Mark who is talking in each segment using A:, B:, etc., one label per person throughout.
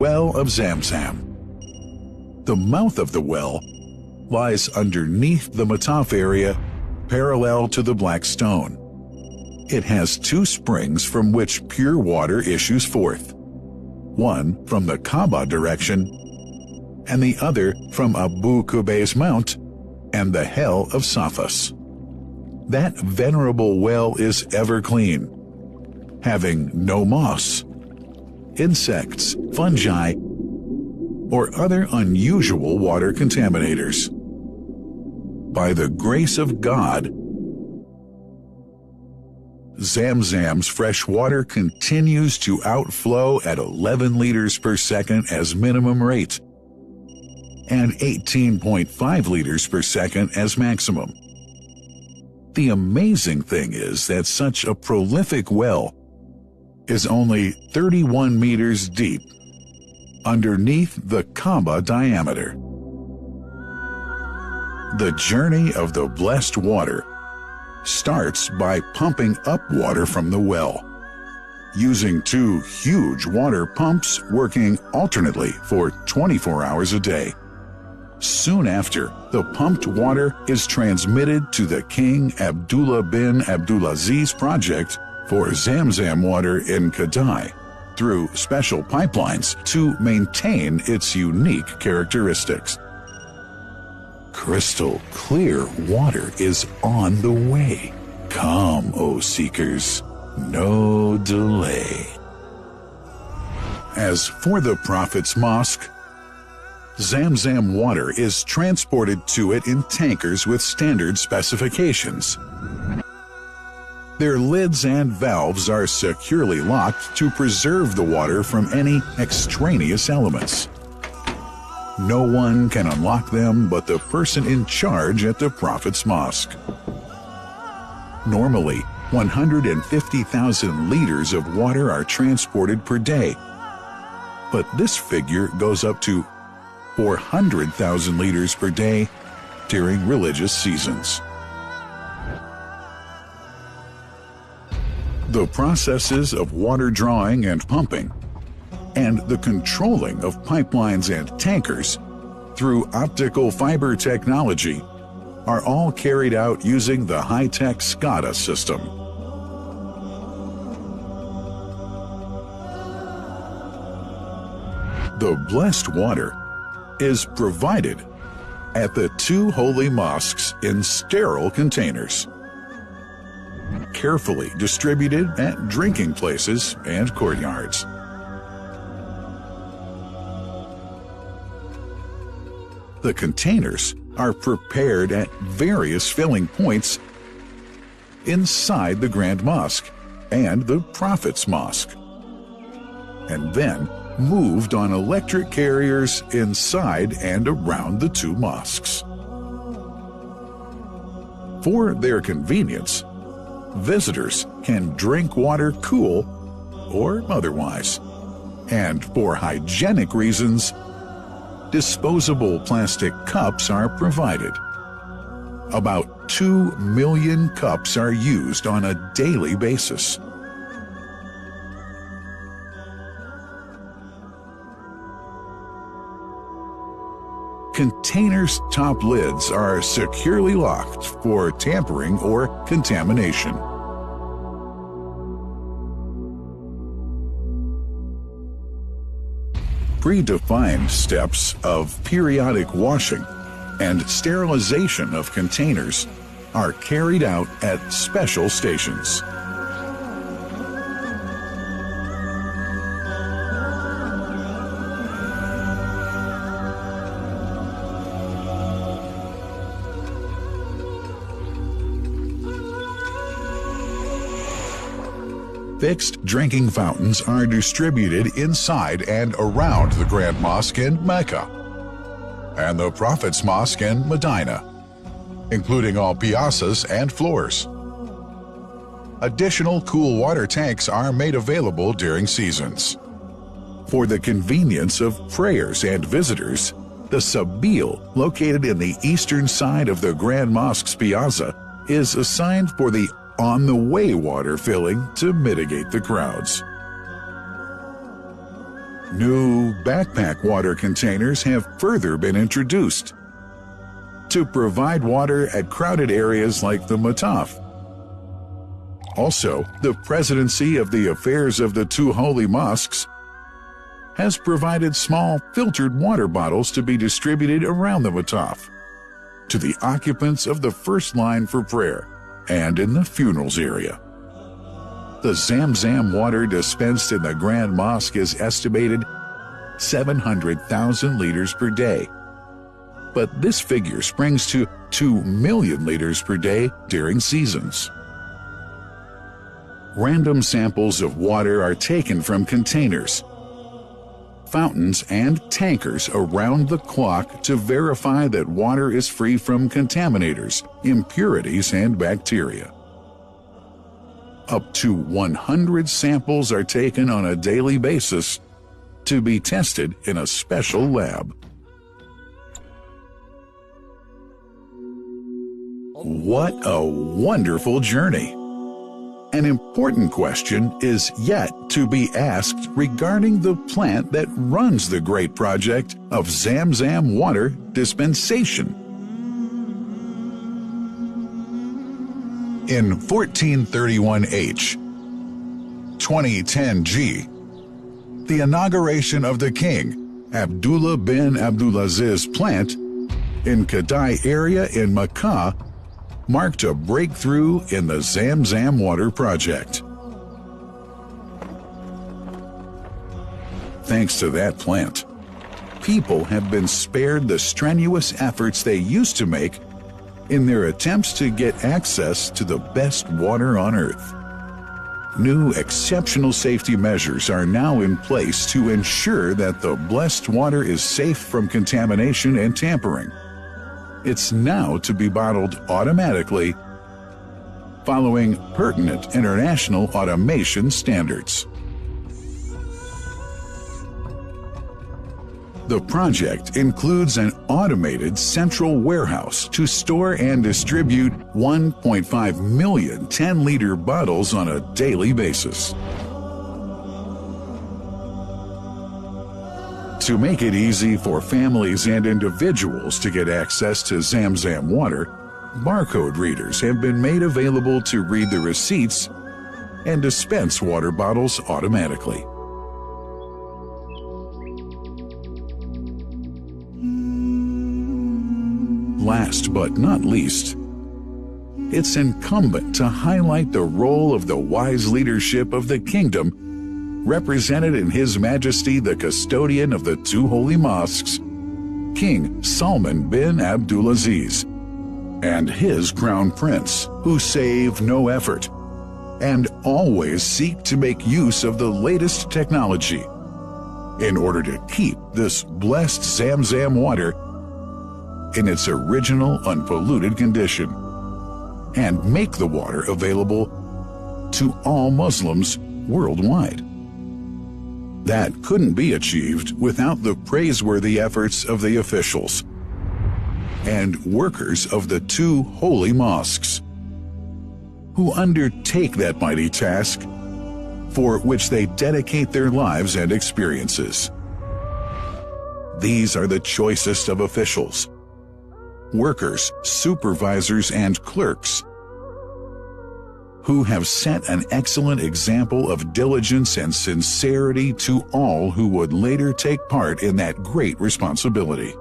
A: Well of Zam-zam. The mouth of the well lies underneath the mataf area, parallel to the black stone. It has two springs from which pure water issues forth, one from the Kaaba direction and the other from Abu Qubay's mount and the hell of Safas. That venerable well is ever clean, having no moss, insects, fungi, or other unusual water contaminators. By the grace of God, Zam-zam's fresh water continues to outflow at 11 liters per second as minimum rate and 18.5 liters per second as maximum. The amazing thing is that such a prolific well is only 31 meters deep underneath the Kaaba diameter. The journey of the blessed water starts by pumping up water from the well, using two huge water pumps working alternately for 24 hours a day. Soon after, the pumped water is transmitted to the King Abdullah bin Abdulaziz project for Zam-zam water in Kejadian through special pipelines to maintain its unique characteristics. Crystal clear water is on the way. Come, O seekers, no delay. As for the Prophet's Mosque, Zam-zam water is transported to it in tankers with standard specifications. Their lids and valves are securely locked to preserve the water from any extraneous elements. No one can unlock them but the person in charge at the Prophet's Mosque. Normally, 150,000 liters of water are transported per day, but this figure goes up to 400,000 liters per day during religious seasons. The processes of water drawing and pumping, and the controlling of pipelines and tankers through optical fiber technology are all carried out using the high-tech SCADA system. The blessed water is provided at the two holy mosques in sterile containers, carefully distributed at drinking places and courtyards. The containers are prepared at various filling points inside the Grand Mosque and the Prophet's Mosque, and then moved on electric carriers inside and around the two mosques. For their convenience, visitors can drink water cool or otherwise, and for hygienic reasons, disposable plastic cups are provided. About 2 million cups are used on a daily basis. Containers' top lids are securely locked for tampering or contamination. Predefined steps of periodic washing and sterilization of containers are carried out at special stations. Fixed drinking fountains are distributed inside and around the Grand Mosque in Mecca and the Prophet's Mosque in Medina, including all piazzas and floors. Additional cool water tanks are made available during seasons. For the convenience of prayers and visitors, the Sabil, located in the eastern side of the Grand Mosque's piazza, is assigned for the on-the-way water filling to mitigate the crowds. New backpack water containers have further been introduced to provide water at crowded areas like the Mataf. Also, the Presidency of the Affairs of the Two Holy Mosques has provided small filtered water bottles to be distributed around the Mataf to the occupants of the first line for prayer and in the funerals area. The Zam-zam water dispensed in the Grand Mosque is estimated 700,000 liters per day, but this figure springs to 2 million liters per day during seasons. Random samples of water are taken from containers, fountains, and tankers around the clock to verify that water is free from contaminators, impurities, and bacteria. Up to 100 samples are taken on a daily basis to be tested in a special lab. What a wonderful journey! An important question is yet to be asked regarding the plant that runs the great project of Zam-zam water dispensation. In 1431H, 2010G, the inauguration of the king, Abdullah bin Abdulaziz plant in Kejadian area in Makkah marked a breakthrough in the Zam-zam water project. Thanks to that plant, people have been spared the strenuous efforts they used to make in their attempts to get access to the best water on earth. New exceptional safety measures are now in place to ensure that the blessed water is safe from contamination and tampering. It's now to be bottled automatically following pertinent international automation standards. The project includes an automated central warehouse to store and distribute 1.5 million 10-liter bottles on a daily basis. To make it easy for families and individuals to get access to Zam-zam water, barcode readers have been made available to read the receipts and dispense water bottles automatically. Last but not least, it's incumbent to highlight the role of the wise leadership of the kingdom represented in His Majesty the Custodian of the Two Holy Mosques, King Salman bin Abdulaziz, and his Crown Prince, who save no effort and always seek to make use of the latest technology in order to keep this blessed Zam-zam water in its original unpolluted condition and make the water available to all Muslims worldwide. That couldn't be achieved without the praiseworthy efforts of the officials and workers of the two holy mosques, who undertake that mighty task for which they dedicate their lives and experiences. These are the choicest of officials, workers, supervisors, and clerks, who have set an excellent example of diligence and sincerity to all who would later take part in that great responsibility.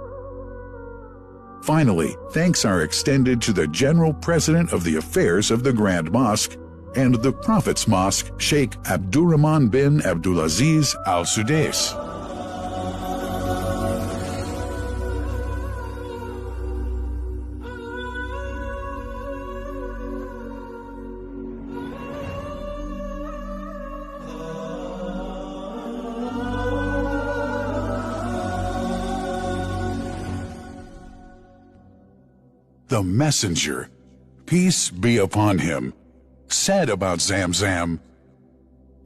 A: Finally, thanks are extended to the General President of the Affairs of the Grand Mosque and the Prophet's Mosque, Sheikh Abdurrahman bin Abdulaziz Al Sudais. The messenger, peace be upon him, said about Zam-zam,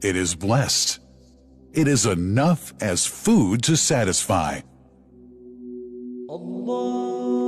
A: "It is blessed. It is enough as food to satisfy." Allah.